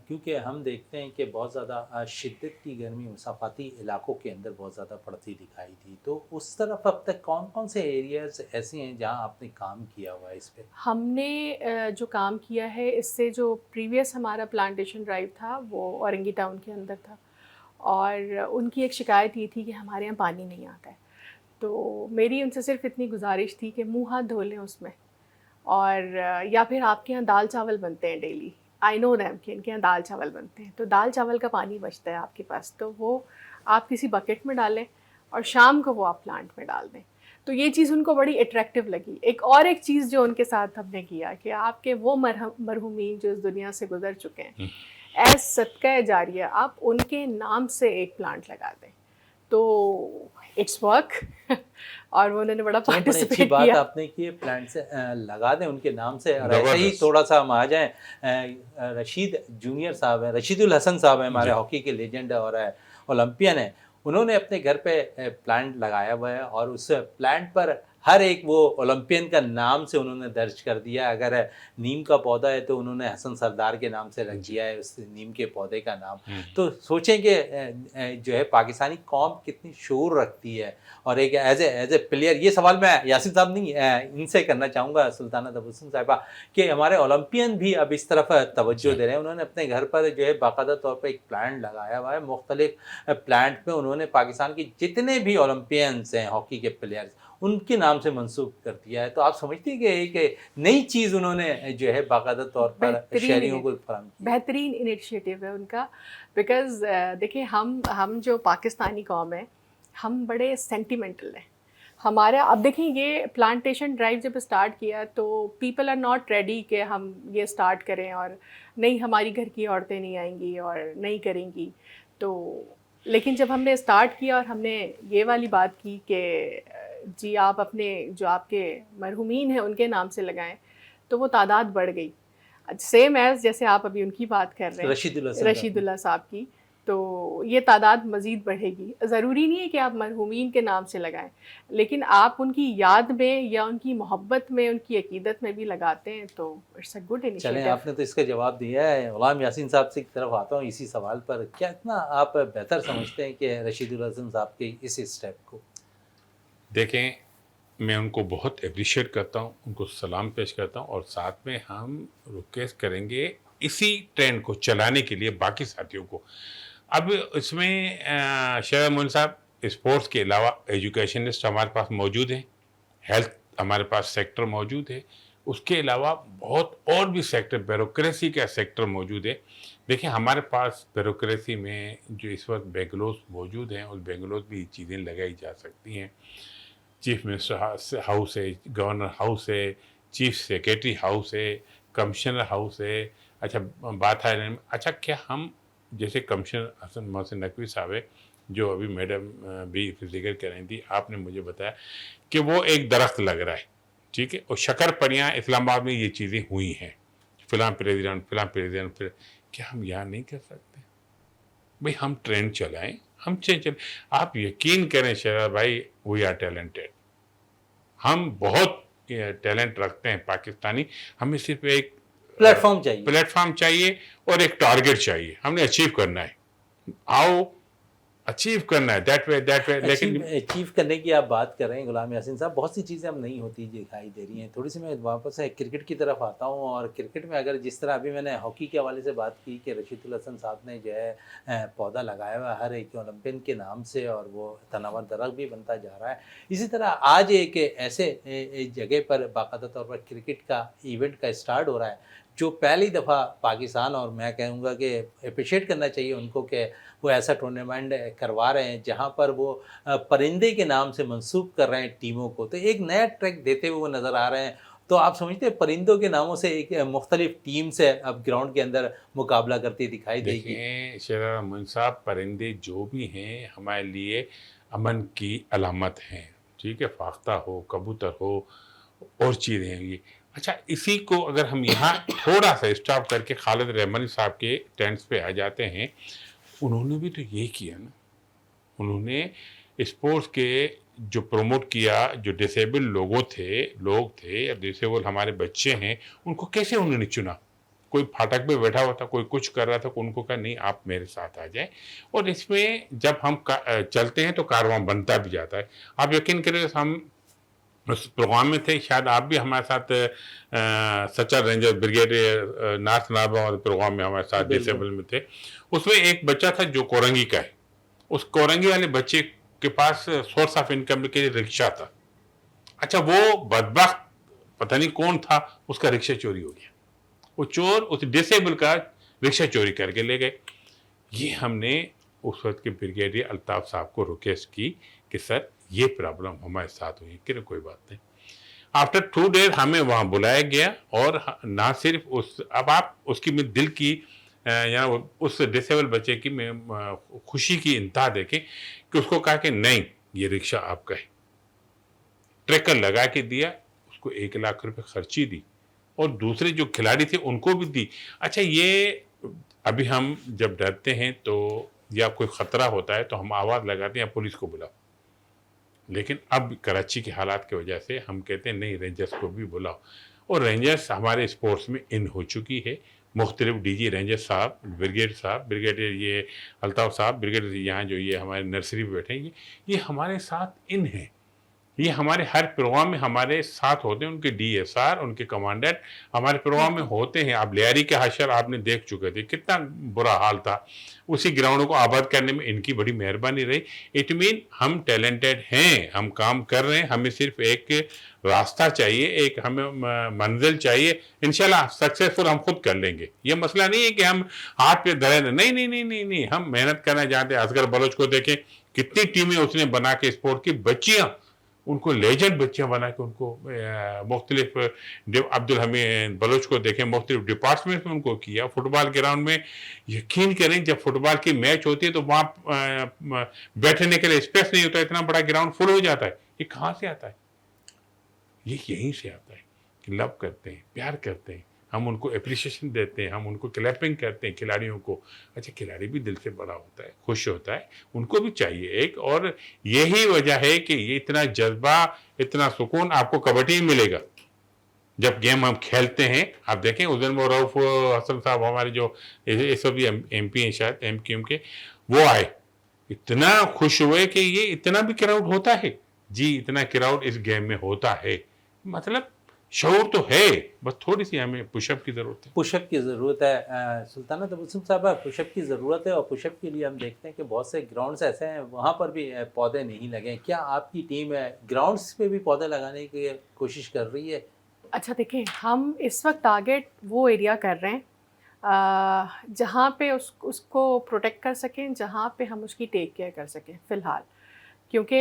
क्योंकि हम देखते हैं कि बहुत ज़्यादा शिद्दत की गर्मी मसाफ़ाती इलाकों के अंदर बहुत ज़्यादा पड़ती दिखाई दी, तो उस तरफ अब तक कौन कौन से एरियाज़ ऐसे हैं जहां आपने काम किया हुआ है इस पर? हमने जो काम किया है, इससे जो प्रीवियस हमारा प्लांटेशन ड्राइव था वो औरंगी टाउन के अंदर था, اور ان کی ایک شکایت یہ تھی کہ ہمارے یہاں پانی نہیں آتا ہے. تو میری ان سے صرف اتنی گزارش تھی کہ منہ ہاتھ دھو لیں اس میں, اور یا پھر آپ کے یہاں دال چاول بنتے ہیں ڈیلی, آئی نو دیم کہ ان کے یہاں دال چاول بنتے ہیں, تو دال چاول کا پانی بچتا ہے آپ کے پاس, تو وہ آپ کسی بکٹ میں ڈالیں اور شام کو وہ آپ پلانٹ میں ڈال دیں. تو یہ چیز ان کو بڑی اٹریکٹیو لگی. ایک چیز جو ان کے ساتھ ہم نے کیا کہ آپ کے وہ مرحومین جو اس دنیا سے گزر چکے ہیں, ایز صدقہ جاریہ آپ ان کے نام سے ایک پلانٹ لگا دیں. تو اٹس ورک اور انہوں نے بڑا بڑی اچھی پارٹیسپیٹ بات کیا. آپ نے کی ہے, پلانٹ سے لگا دیں ان کے نام سے. اور زبردست. ایسے ہی تھوڑا سا ہم آ جائیں, رشید جونیئر صاحب ہیں, رشید الحسن صاحب ہیں, ہمارے ہاکی کے لیجنڈ اور اولمپئن ہیں. انہوں نے اپنے گھر پہ پلانٹ لگایا ہوا ہے اور اس پلانٹ پر ہر ایک وہ اولمپئن کا نام سے انہوں نے درج کر دیا. اگر نیم کا پودا ہے تو انہوں نے حسن سردار کے نام سے رکھ دیا ہے اس نیم کے پودے کا نام. تو سوچیں کہ جو ہے پاکستانی قوم کتنی شعور رکھتی ہے. اور ایک ایز اے پلیئر, یہ سوال میں یاسین صاحب نہیں ان سے کرنا چاہوں گا, سلطانہ تبسم صاحبہ, کہ ہمارے اولمپئن بھی اب اس طرف توجہ دے رہے ہیں. انہوں نے اپنے گھر پر جو ہے باقاعدہ طور پہ ایک پلانٹ لگایا ہوا ہے. مختلف پلانٹ میں انہوں نے پاکستان کے جتنے بھی اولمپئنس ہیں ہاکی کے پلیئرز, ان کے نام سے منسوب کر دیا ہے. تو آپ سمجھتے ہیں کہ ایک نئی چیز انہوں نے جو ہے باقاعدہ طور پر شہریوں کو فراہم کی. بہترین انیشیٹو ہے ان کا. بیکاز دیکھیں ہم جو پاکستانی قوم ہے, ہم بڑے سینٹیمنٹل ہیں. ہمارا اب دیکھیں یہ پلانٹیشن ڈرائیو جب اسٹارٹ کیا تو پیپل آر ناٹ ریڈی کہ ہم یہ اسٹارٹ کریں, اور نہیں ہماری گھر کی عورتیں نہیں آئیں گی اور نہیں کریں گی. تو لیکن جب ہم نے اسٹارٹ کیا اور ہم نے یہ والی بات کی کہ جی آپ اپنے جو آپ کے مرحومین ہیں ان کے نام سے لگائیں, تو وہ تعداد بڑھ گئی. سیم ایز جیسے آپ ابھی ان کی بات کر رہے ہیں رشید اللہ صاحب کی, تو یہ تعداد مزید بڑھے گی. ضروری نہیں ہے کہ آپ مرحومین کے نام سے لگائیں, لیکن آپ ان کی یاد میں یا ان کی محبت میں, ان کی عقیدت میں بھی لگاتے ہیں, تو اٹس اے گڈ انیشیٹو. چلیں آپ نے تو اس کا جواب دیا ہے. غلام یاسین صاحب سے کی طرف آتا ہوں اسی سوال پر. کیا اتنا آپ بہتر سمجھتے ہیں کہ رشید الحسن صاحب کے اس اسٹیپ کو؟ دیکھیں, میں ان کو بہت اپریشیٹ کرتا ہوں, ان کو سلام پیش کرتا ہوں, اور ساتھ میں ہم ریکویسٹ کریں گے اسی ٹرینڈ کو چلانے کے لیے باقی ساتھیوں کو. اب اس میں شہزاد معین صاحب, اسپورٹس کے علاوہ ایجوکیشنسٹ ہمارے پاس موجود ہیں, ہیلتھ ہمارے پاس سیکٹر موجود ہے, اس کے علاوہ بہت اور بھی سیکٹر, بیوروکریسی کا سیکٹر موجود ہے. دیکھیں ہمارے پاس بیوروکریسی میں جو اس وقت بینگلورز موجود ہیں, اس بینگلورز بھی چیزیں لگائی جا سکتی ہیں. چیف منسٹر ہاؤس ہے, گورنر ہاؤس ہے, چیف سیکریٹری ہاؤس ہے, کمشنر ہاؤس ہے. اچھا بات ہے, اچھا کیا ہم جیسے کمشنر حسن محسن نقوی صاحب ہے, جو ابھی میڈم بھی ذکر کر رہی تھی, آپ نے مجھے بتایا کہ وہ ایک درخت لگ رہا ہے, ٹھیک ہے, اور شکر پڑیاں اسلام آباد میں یہ چیزیں ہوئی ہیں, فلاں پریزیڈنٹ پھر کیا ہم یہاں نہیں کر سکتے؟ بھئی ہم ٹرینڈ چلائیں, ہم چلیں. آپ یقین کریں شہزاد بھائی, وی آر ٹیلنٹڈ, ہم بہت ٹیلنٹ رکھتے ہیں پاکستانی. ہمیں صرف ایک پلیٹ فارم چاہیے اور ایک ٹارگیٹ چاہیے, ہم نے اچیو کرنا ہے. آؤ اچیو کرنا ہے, دیٹ وے. لیکن اچیو کرنے کی آپ بات کر رہے ہیں غلام یاسین صاحب, بہت سی چیزیں اب نہیں ہوتی دکھائی دے رہی ہیں. تھوڑی سی میں واپس کرکٹ کی طرف آتا ہوں, اور کرکٹ میں اگر جس طرح ابھی میں نے ہاکی کے حوالے سے بات کی کہ رشید الحسن صاحب نے جو ہے پودا لگایا ہوا ہے ہر ایک اولمپئن کے نام سے, اور وہ تناور درخت بھی بنتا جا رہا ہے. اسی طرح آج ایک ایسے جگہ پر باقاعدہ طور پر کرکٹ کا ایونٹ کا اسٹارٹ ہو رہا ہے جو پہلی دفعہ پاکستان, اور میں کہوں گا کہ اپریشیٹ کرنا چاہیے ان کو کہ وہ ایسا ٹورنامنٹ کروا رہے ہیں جہاں پر وہ پرندے کے نام سے منسوب کر رہے ہیں ٹیموں کو. تو ایک نیا ٹریک دیتے ہوئے وہ نظر آ رہے ہیں. تو آپ سمجھتے ہیں پرندوں کے ناموں سے ایک مختلف ٹیم سے اب گراؤنڈ کے اندر مقابلہ کرتی دکھائی دے گی؟ دیکھیں شہزاد معین صاحب, پرندے جو بھی ہیں ہمارے لیے امن کی علامت ہیں, ٹھیک ہے, فاختہ ہو, کبوتر ہو, اور چیزیں ہیں یہ. اچھا اسی کو اگر ہم یہاں تھوڑا سا اسٹاپ کر کے خالد رحمانی صاحب کے ٹینٹس پہ آ جاتے ہیں, انہوں نے بھی تو یہ کیا نا. انہوں نے اسپورٹس کے جو پروموٹ کیا, جو ڈسیبل لوگ تھے یا ڈسیبل ہمارے بچے ہیں, ان کو کیسے انہوں نے چنا؟ کوئی پھاٹک پہ بیٹھا ہوا تھا, کوئی کچھ کر رہا تھا, ان کو کہا نہیں آپ میرے ساتھ آ جائیں. اور اس میں جب ہم چلتے ہیں تو کارواں بنتا بھی جاتا ہے. آپ یقین کریں, ہم اس پروگرام میں تھے, شاید آپ بھی ہمارے ساتھ سچر رینجر بریگیڈ نارتھ ناربا والے پروگرام میں ہمارے ساتھ ڈسیبل میں تھے. اس میں ایک بچہ تھا جو کورنگی کا ہے, उस कोरंगी वाले बच्चे के पास सोर्स ऑफ इनकम के लिए रिक्शा था। अच्छा, वो बदबख्त पता नहीं कौन था, उसका रिक्शा चोरी हो गया। वो चोर उस डिसेबल का रिक्शा चोरी करके ले गए। ये हमने उस वक्त के ब्रिगेडियर अल्ताफ साहब को रिक्वेस्ट की कि सर ये प्रॉब्लम हमारे साथ हुई। कि कोई बात नहीं। आफ्टर 2 डेज हमें वहाँ बुलाया गया और ना सिर्फ अब आप उसकी में दिल की या उस डिसेबल बच्चे की में खुशी की इंतहा देखें कि उसको कहा कि नहीं, ये रिक्शा आपका है। ट्रैकर लगा के दिया, उसको 1 लाख रुपए खर्ची दी और दूसरे जो खिलाड़ी थे उनको भी दी। अच्छा, ये अभी हम जब डरते हैं तो या कोई ख़तरा होता है तो हम आवाज़ लगाते हैं या पुलिस को बुलाओ, लेकिन अब कराची के हालात की वजह से हम कहते हैं नहीं, रेंजर्स को भी बुलाओ। और रेंजर्स हमारे स्पोर्ट्स में इन हो चुकी है। मुख्तलिफ डीजी रेंजर साहब, ब्रिगेडियर ये अल्ताफ़ साहब, ब्रिगेडियर यहाँ जो ये हमारे नर्सरी पे बैठे हैं, ये हमारे साथ इन हैं। ये हमारे हर प्रोग्राम में हमारे साथ होते हैं। उनके DSR, उनके कमांडेंट हमारे प्रोग्राम में होते हैं। आप लियारी के हाशर आपने देख चुके थे, कितना बुरा हाल था। उसी ग्राउंड को आबाद करने में इनकी बड़ी मेहरबानी रही। इट मीन हम टैलेंटेड हैं, हम काम कर रहे हैं। हमें सिर्फ एक रास्ता चाहिए, एक हमें मंजिल चाहिए। इंशाल्लाह सक्सेसफुल हम खुद कर लेंगे। ये मसला नहीं है कि हम हाथ पे धरे, नहीं नहीं नहीं नहीं नहीं, हम मेहनत करना चाहते हैं। असगर बलोच को देखें, कितनी टीमें उसने बना के स्पोर्ट की बच्चियाँ, उनको लेजेंड बच्चियाँ बना के उनको मुख्तलिफ, अब्दुल हमीद बलोच को देखें, मुख्तलिफ डिपार्टमेंट में उनको किया। फुटबॉल ग्राउंड में यकीन करें, जब फुटबॉल की मैच होती है तो वहाँ बैठने के लिए स्पेस नहीं होता, इतना बड़ा ग्राउंड फुल हो जाता है। ये कहाँ से आता है? ये यहीं से आता है कि लव करते हैं, प्यार करते हैं, हम उनको अप्रिसिएशन देते हैं, हम उनको क्लैपिंग करते हैं खिलाड़ियों को। अच्छा, खिलाड़ी भी दिल से बड़ा होता है, खुश होता है, उनको भी चाहिए एक। और यही वजह है कि ये इतना जज्बा, इतना सुकून आपको कबड्डी में मिलेगा जब गेम हम खेलते हैं। आप देखें उस दिन वो रऊफ हसन साहब हमारे जो इस भी MP हैं, शायद MQM के, वो आए, इतना खुश हुए कि ये इतना भी क्राउड होता है। जी, इतना क्राउड इस गेम में होता है। मतलब शऊर तो है, बस थोड़ी सी हमें पुशअप की ज़रूरत है। पुशअप की ज़रूरत है। सुल्ताना तबस्सुम साहबा, पुशअप की ज़रूरत है और पुशअप के लिए हम देखते हैं कि बहुत से ग्राउंड्स ऐसे हैं वहाँ पर भी पौधे नहीं लगे। क्या आपकी टीम ग्राउंड्स पे भी पौधे लगाने की कोशिश कर रही है? अच्छा, देखें, हम इस वक्त टारगेट वो एरिया कर रहे हैं जहाँ पे उसको प्रोटेक्ट कर सकें, जहाँ पे हम उसकी टेक केयर कर सकें फ़िलहाल। क्योंकि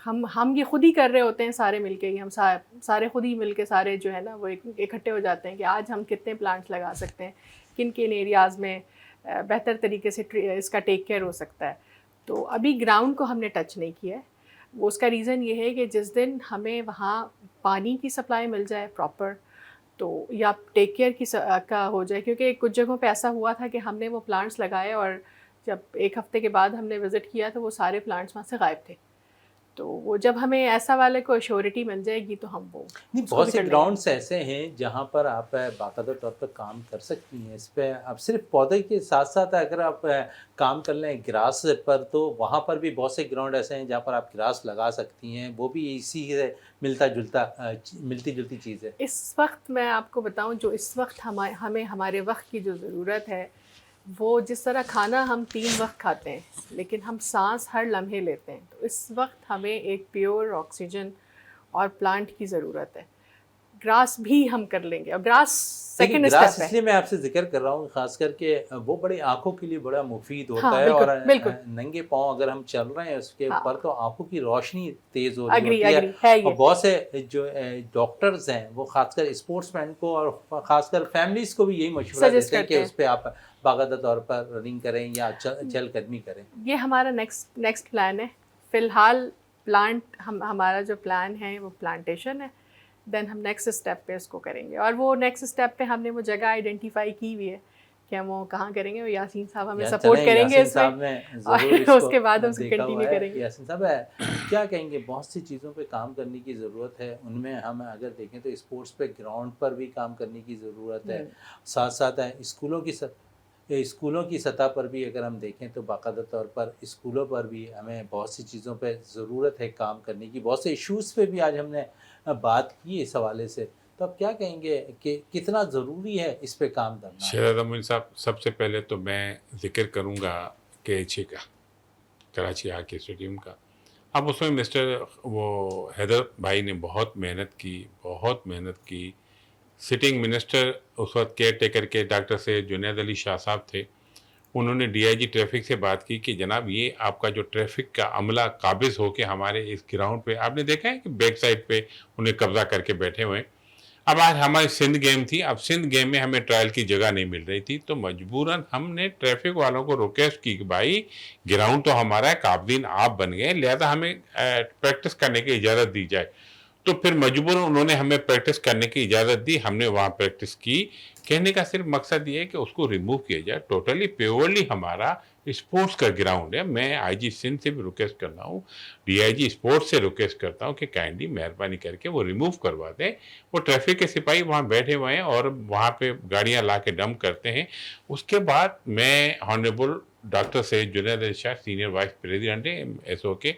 हम ये खुद ही कर रहे होते हैं सारे मिलके ही, हम सारे खुद ही मिलके सारे जो है ना वो इकट्ठे हो जाते हैं कि आज हम कितने प्लांट्स लगा सकते हैं, किन किन एरियाज़ में बेहतर तरीके से इसका टेक केयर हो सकता है। तो अभी ग्राउंड को हमने टच नहीं किया है। वो उसका रीज़न ये है कि जिस दिन हमें वहाँ पानी की सप्लाई मिल जाए प्रॉपर, तो या टेक केयर का हो जाए। क्योंकि कुछ जगहों पे ऐसा हुआ था कि हमने वो प्लांट्स लगाए और जब 1 हफ़्ते के बाद हमने विज़िट किया तो वो सारे प्लांट्स वहाँ से गायब थे। तो वो जब हमें ऐसा वाले को एश्योरिटी मिल जाएगी तो हम वो नहीं, बहुत से ग्राउंड्स ऐसे हैं जहाँ पर आप बाकायदा तौर पर काम कर सकती हैं। इस पर आप सिर्फ पौधे के साथ साथ अगर आप काम कर लें ग्रास पर, तो वहाँ पर भी बहुत से ग्राउंड ऐसे हैं जहाँ पर आप ग्रास लगा सकती हैं। वो भी इसी से मिलती जुलती चीज़ है। इस वक्त मैं आपको बताऊँ, जो इस वक्त हमें हमारे वक्त की जो ज़रूरत है, वो जिस तरह खाना हम 3 वक्त खाते हैं लेकिन हम सांस हर लम्हे लेते हैं, तो इस वक्त हमें एक प्योर ऑक्सीजन और प्लांट की ज़रूरत है। ग्रास भी हम कर लेंगे और ग्रास सेकंड स्टेप है। इसलिए मैं आपसे जिक्र कर रहा हूँ खास करके, वो बड़ी आंखों के लिए बड़ा मुफीद होता हाँ, है। बिल्कुल, और बिल्कुल। नंगे पाँव अगर हम चल रहे हैं उसके ऊपर, हाँ, तो आंखों की रोशनी तेज हो रही अग्री होती है और बहुत से जो डॉक्टर्स हैं वो खासकर स्पोर्ट्समैन को और खासकर फैमिलीज को भी यही मशवरा देते हैं कि उस पर आप बाकायदा तौर पर रनिंग करें या चलकदमी करें। ये हमारा नेक्स्ट प्लान है। फ़िलहाल हमारा जो प्लान है वो प्लांटेशन है। देन हम नेक्स्ट स्टेप पे उसको करेंगे, और वो नेक्स्ट स्टेप पे हमने वो जगह आइडेंटिफाई की हुई है कि हम वो कहाँ करेंगे। वो यासीन साहब हमें सपोर्ट करेंगे इसमें, और उसके बाद हम उसको कंटिन्यू करेंगे। यासीन साहब, क्या कहेंगे? बहुत सी चीज़ों पे काम करने की ज़रूरत है। उनमें हम अगर देखें तो स्पोर्ट्स पे ग्राउंड पर भी काम करने की ज़रूरत है। साथ साथ स्कूलों की सतह पर भी अगर हम देखें तो बाकायदा तौर पर स्कूलों पर भी हमें बहुत सी चीज़ों पे ज़रूरत है काम करने की। बहुत से इश्यूज़ पे भी आज हमने बात की इस हवाले से। तो आप क्या कहेंगे कि कितना ज़रूरी है इस पे काम करना? शहजादा मोइन साहब, सबसे पहले तो मैं जिक्र करूँगा KHA का। कराची हॉकी स्टेडियम का। अब उसमें मिस्टर वो हैदर भाई ने बहुत मेहनत की। सिटिंग मिनिस्टर उस वक्त केयर टेकर के डॉक्टर से जुनैद अली शाह साहब थे। उन्होंने डीआईजी ट्रैफिक से बात की कि जनाब ये आपका जो ट्रैफिक का अमला काबिज हो के हमारे इस ग्राउंड पे, आपने देखा है कि बैक साइड पे उन्हें कब्जा करके बैठे हुए हैं। अब आज हमारी सिंध गेम थी, अब सिंध गेम में हमें ट्रायल की जगह नहीं मिल रही थी, तो मजबूरन हमने ट्रैफिक वालों को रिक्वेस्ट की कि भाई ग्राउंड तो हमारा है, काबदीन आप बन गए, लिहाजा हमें प्रैक्टिस करने की इजाज़त दी जाए। तो फिर मजबूरन उन्होंने हमें प्रैक्टिस करने की इजाज़त दी, हमने वहाँ प्रैक्टिस की। कहने का सिर्फ मकसद ये है कि उसको रिमूव किया जाए। टोटली प्योरली हमारा स्पोर्ट्स का ग्राउंड है। मैं आईजी सिंध से भी रिक्वेस्ट कर रहा हूँ, डीआईजी स्पोर्ट्स से रिक्वेस्ट करता हूँ कि काइंडली मेहरबानी करके वो रिमूव करवा दें। वो ट्रैफिक के सिपाही वहाँ बैठे हुए हैं और वहाँ पे गाड़ियाँ ला के डंप करते हैं। उसके बाद मैं honourable doctor Syed Junaid Ali Shah, senior vice president है SOK,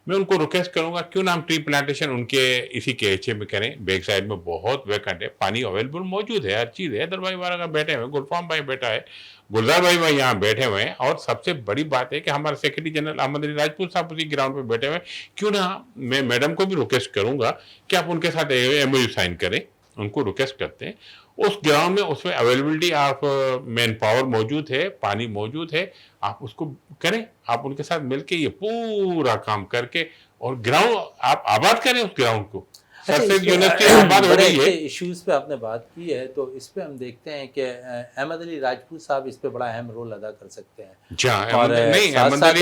मैं उनको रिक्वेस्ट करूंगा क्यों ना हम ट्री प्लांटेशन उनके इसी KHA में करें। बैक साइड में बहुत वैकेंट है, पानी अवेलेबल मौजूद है, हर चीज़ है। हैदर भाई वाला बैठे हुए, गुलफाम भाई बैठा है, गुलजार भाई यहाँ बैठे हुए हैं, और सबसे बड़ी बात है कि हमारे सेक्रेटरी जनरल अहमद अली राजपूत साहब उसी ग्राउंड पे बैठे हुए हैं। क्यों ना मैं मैडम को भी रिक्वेस्ट करूंगा कि आप उनके साथ MOU साइन करें, उनको रिक्वेस्ट करते हैं उस ग्राउंड में, उसमें अवेलेबिलिटी ऑफ मैन पावर मौजूद है, पानी मौजूद है, आप उसको करें, आप उनके साथ मिलके ये पूरा काम करके और ग्राउंड आप आबाद करें उस ग्राउंड को। यूनिवर्सिटी आबाद हो रही है। इश्यूज पे आपने बात की है, तो इस पे हम देखते हैं कि अहमद अली राजपूत साहब इस पे बड़ा अहम रोल अदा कर सकते हैं। और साथ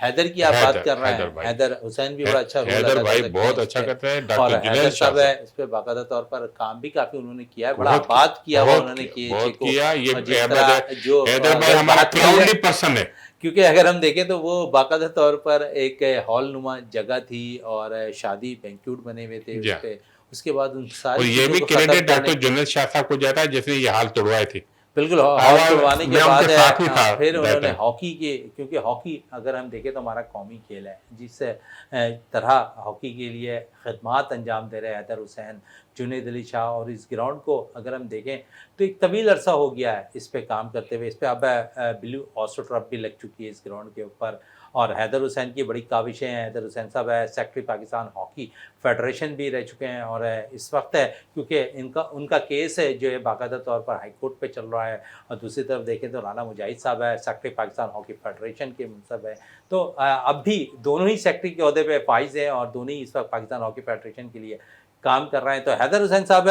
हैदर की आप बात कर रहे हैं, हैदर हुसैन भी बड़ा अच्छा रोल अदा कर सकते हैं, बहुत अच्छा करता है। और हैदर साहब है इस पे बाकायदा तौर पर काम भी काफी उन्होंने किया है, बड़ा आबाद किया हुआ उन्होंने किया। ये जो हैदर भाई हमारा प्राउडली पर्सन है, क्योंकि अगर हम देखें तो वो बाकायदा तौर पर एक हॉल नुमा जगह थी और शादी बैंक्वेट बने हुए थे उस पे। उसके बाद उन सारी, और ये भी क्रेडिट डॉक्टर जुनैद शाह साहब को जाता है जिसने ये हाल तोड़वाए थे। बिल्कुल, हॉल तोड़वाने के बाद है फिर उन्होंने हॉकी के, क्योंकि हॉकी अगर हम देखें तो हमारा कौमी खेल है, जिस तरह हॉकी के लिए खिदमात अंजाम दे रहे हैं हैदर हुसैन, जुनैद अली शाह, और इस ग्राउंड को अगर हम देखें तो एक तवील अरसा हो गया है इस पे काम करते हुए। इस पे अब ब्लू ऑस्ट्रोट्रफ भी लग चुकी है इस ग्राउंड के ऊपर, और हैदर हुसैन की बड़ी काविशें हैं। हैदर हुसैन साहब है सेक्रेटरी पाकिस्तान हॉकी फेडरेशन भी रह चुके हैं, और इस वक्त है क्योंकि उनका केस है जो है बाकायदा तौर पर हाई कोर्ट पे चल रहा है। और दूसरी तरफ देखें तो राना मुजाहिद साहब है सेक्रेटरी पाकिस्तान हॉकी फेडरेशन के मुंसब है। तो अब भी दोनों ही सेक्रेटरी के अहदे पे फाइज हैं और दोनों ही इस वक्त पाकिस्तान हॉकी फेडरेशन के लिए काम कर रहे हैं। तो हैदर हुसैन साहब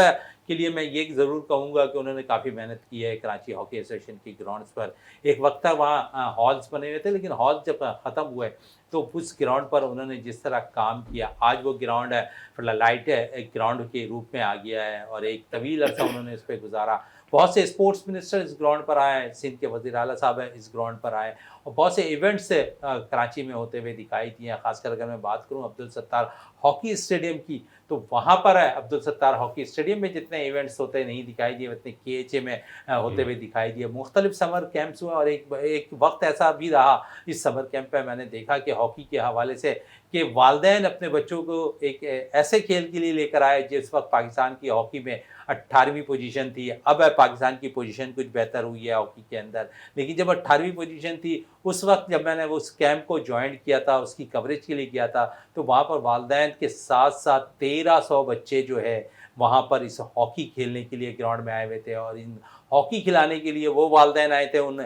के लिए मैं ये ज़रूर कहूँगा कि उन्होंने काफ़ी मेहनत की है कराची हॉकी एसोसिएशन की ग्राउंड्स पर। एक वक्त था वहाँ हॉल्स बने हुए थे, लेकिन हॉल्स जब ख़त्म हुए तो उस ग्राउंड पर उन्होंने जिस तरह काम किया, आज वो ग्राउंड है लाइट है एक ग्राउंड के रूप में आ गया है, और एक तवील अर्सा उन्होंने इस पर गुजारा। बहुत से स्पोर्ट्स मिनिस्टर इस ग्राउंड पर आए, सिंध के वज़ीर आला साहब है इस ग्राउंड पर आए, और बहुत से इवेंट्स कराची में होते हुए दिखाई दिए। ख़ासकर अगर मैं बात करूं अब्दुल सत्तार हॉकी स्टेडियम की, तो वहाँ पर है अब्दुल सत्तार हॉकी स्टेडियम में जितने इवेंट्स होते नहीं दिखाई दिए उतने KHA में होते हुए दिखाई दिए। मुख्तलिफ समर कैंप्स हुए, और एक वक्त ऐसा भी रहा इस समर कैंप पे मैंने देखा कि हॉकी के हवाले से कि वालिदैन अपने बच्चों को एक ऐसे खेल के लिए लेकर आए जिस वक्त पाकिस्तान की हॉकी में 18वीं पोजीशन थी। अब पाकिस्तान की पोजीशन कुछ बेहतर हुई है हॉकी के अंदर, लेकिन जब 18वीं पोजीशन थी उस वक्त जब मैंने उस कैंप को ज्वाइन किया था, उसकी कवरेज के लिए किया था, तो वहाँ पर वालिदैन के साथ साथ 1300 बच्चे जो है वहाँ पर इस हॉकी खेलने के लिए ग्राउंड में आए हुए थे, और इन हॉकी खिलाने के लिए वो वालिदैन आए थे। उन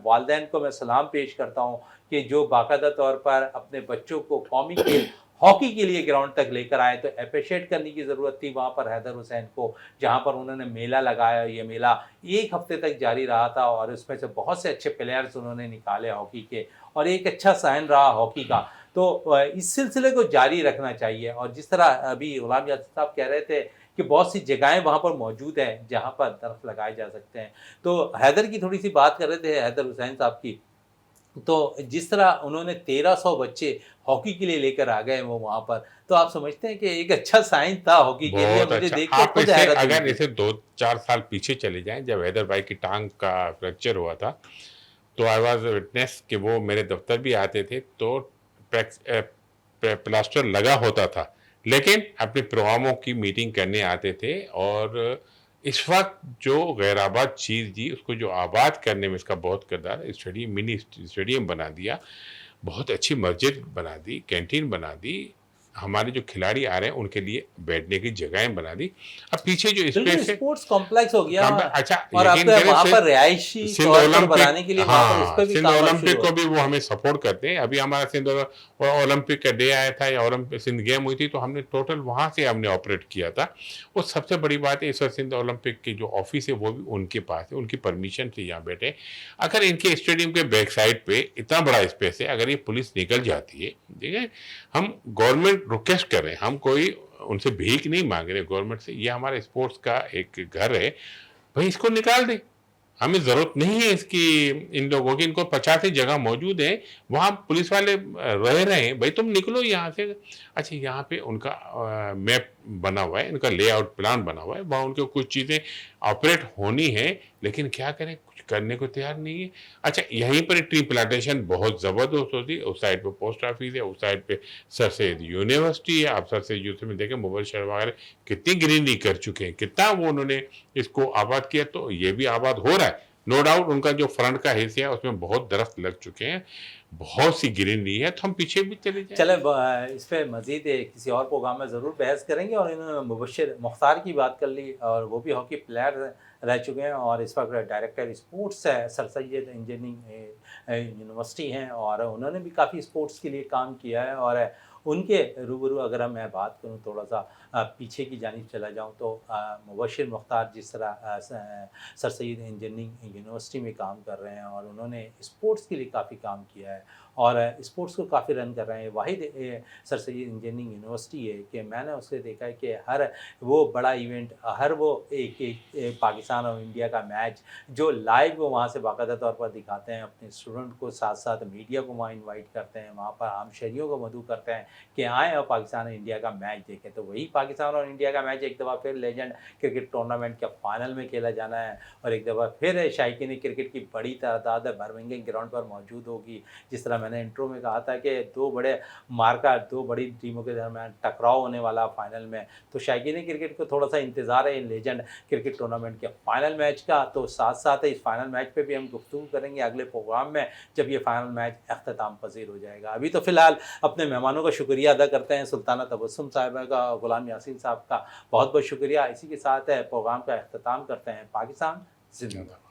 वालिदैन को मैं सलाम पेश करता हूँ कि जो बाकायदा तौर पर अपने बच्चों को कौमी खेल हॉकी के लिए ग्राउंड तक लेकर आए। तो अप्रिशिएट करने की ज़रूरत थी वहाँ पर हैदर हुसैन को, जहाँ पर उन्होंने मेला लगाया। ये मेला एक हफ्ते तक जारी रहा था, और उसमें से बहुत से अच्छे प्लेयर्स उन्होंने निकाले हॉकी के, और एक अच्छा साइन रहा हॉकी का। तो इस सिलसिले को जारी रखना चाहिए। और जिस तरह अभी गुलाम यासिर साहब कह रहे थे कि बहुत सी जगहें वहाँ पर मौजूद हैं जहाँ पर दरख्त लगाए जा सकते हैं, तो हैदर की थोड़ी सी बात कर रहे थे हैदर हुसैन साहब की, तो जिस तरह उन्होंने 1300 बच्चे हॉकी के लिए लेकर आ गए वो वहाँ पर, तो आप समझते हैं कि एक अच्छा साइन था हॉकी के लिए। मुझे देख के खुद हैरत हुई। अगर इसे 2-4 साल पीछे चले जाएं, जब हैदर भाई की टांग का फ्रैक्चर हुआ था, तो आई वाज विटनेस कि वो मेरे दफ्तर भी आते थे, तो प्लास्टर लगा होता था, लेकिन अपने प्रोग्रामों की मीटिंग करने आते थे। और इस वक्त जो गैर आबाद चीज़ थी उसको जो आबाद करने में इसका बहुत किरदार, स्टेडियम मिनी स्टेडियम बना दिया। بہت اچھی مسجد بنا دی, کینٹین بنا دی, ہمارے جو کھلاڑی آ رہے ہیں ان کے لیے بیٹھنے کی جگہیں بنا دی. اب پیچھے جو اسپیس ہے اسپورٹس کمپلیکس ہو گیا, اچھا اور اب یقین کریں وہاں پر رہائشی طور پر بنانے کے لیے وہاں پر اس پہ بھی سندھ کام اولمپک کو بھی وہ ہمیں سپورٹ کرتے ہیں. ابھی ہمارا سندھ اولمپک کا ڈے آیا تھا یا سندھ گیم ہوئی تھی تو ہم نے ٹوٹل وہاں سے ہم نے آپریٹ کیا تھا. وہ سب سے بڑی بات ہے اس وقت سندھ اولمپک کے جو آفس ہے وہ بھی ان کے پاس ہے, ان کی پرمیشن سے یہاں بیٹھے. اگر ان کے اسٹیڈیم کے بیک سائڈ پہ اتنا بڑا اسپیس ہے, اگر یہ پولیس نکل جاتی ہے, ٹھیک ہے, ہم گورنمنٹ ریکویسٹ کر رہے ہیں, ہم کوئی ان سے بھیک نہیں مانگ رہے گورنمنٹ سے, یہ ہمارے اسپورٹس کا ایک گھر ہے بھائی, اس کو نکال دیں. ہمیں ضرورت نہیں ہے اس کی, ان لوگوں کی, ان کو 50 جگہ موجود ہیں, وہاں پولیس والے رہ رہے ہیں, بھائی تم نکلو یہاں سے. اچھا یہاں پہ ان کا میپ بنا ہوا ہے, ان کا لے آؤٹ پلان بنا ہوا ہے, وہاں ان کو کچھ چیزیں آپریٹ ہونی ہے, لیکن کیا کریں, کچھ کرنے کو تیار نہیں ہے. اچھا یہیں پر ٹری پلانٹیشن بہت زبردست ہوتی ہے, اس سائڈ پہ پوسٹ آفس ہے, اس سائڈ پہ سر سید یونیورسٹی ہے. آپ سر سید یونیورسٹی میں دیکھیں مبشر وغیرہ کتنی گرینری کر چکے ہیں, کتنا وہ انہوں نے اس کو آباد کیا, تو یہ بھی آباد ہو رہا ہے نو ڈاؤٹ. ان کا جو فرنٹ کا حصہ ہے اس میں بہت درخت لگ چکے ہیں, بہت سی گرینری ہے, تو ہم پیچھے بھی چلے جائیں. چلے اس پہ مزید کسی اور پروگرام میں ضرور بحث کریں گے. اور انہوں نے مبشر مختار کی بات کر لی, اور وہ بھی ہاکی پلیئر رہ چکے ہیں, اور اس وقت ڈائریکٹر اسپورٹس ہے سر سید انجینئرنگ یونیورسٹی ہیں, اور انہوں نے بھی کافی اسپورٹس کے لیے کام کیا ہے. اور ان کے روبرو اگر میں بات کروں, تھوڑا سا پیچھے کی جانب چلا جاؤں, تو مبشر مختار جس طرح سر سید انجینئرنگ یونیورسٹی میں کام کر رہے ہیں, اور انہوں نے اسپورٹس کے لیے کافی کام کیا ہے, اور اسپورٹس کو کافی رن کر رہے ہیں. واحد سر سید انجینئرنگ یونیورسٹی ہے کہ میں نے اس سے دیکھا ہے کہ ہر وہ بڑا ایونٹ, ہر وہ ایک پاکستان اور انڈیا کا میچ جو لائیو وہ وہاں سے باقاعدہ طور پر دکھاتے ہیں, اپنے اسٹوڈنٹ کو ساتھ ساتھ میڈیا کو وہاں انوائٹ کرتے ہیں, وہاں پر عام شہریوں کو مدعو کرتے ہیں کہ آئیں اور پاکستان اور انڈیا کا میچ دیکھیں. تو وہی پاکستان اور انڈیا کا میچ ایک دفعہ پھر لیجنڈ کرکٹ ٹورنامنٹ کے فائنل میں کھیلا جانا ہے, اور ایک دفعہ پھر شائقین کرکٹ کی بڑی تعداد برمنگھم گراؤنڈ پر موجود ہوگی. جس طرح میں نے انٹرو میں کہا تھا کہ دو بڑی ٹیموں کے درمیان ٹکراؤ ہونے والا فائنل میں, تو شائقین کرکٹ کو تھوڑا سا انتظار ہے لیجنڈ کرکٹ ٹورنامنٹ کے فائنل میچ کا. تو ساتھ ساتھ اس فائنل میچ پہ بھی ہم گفتگو کریں گے اگلے پروگرام میں, جب یہ فائنل میچ اختتام پذیر ہو جائے گا. ابھی تو فی الحال اپنے مہمانوں کا شکریہ ادا کرتے ہیں, سلطانہ تبسم صاحبہ کا, غلام یاسین صاحب کا بہت بہت شکریہ. اسی کے ساتھ پروگرام کا اختتام کرتے ہیں. پاکستان زندہ باد.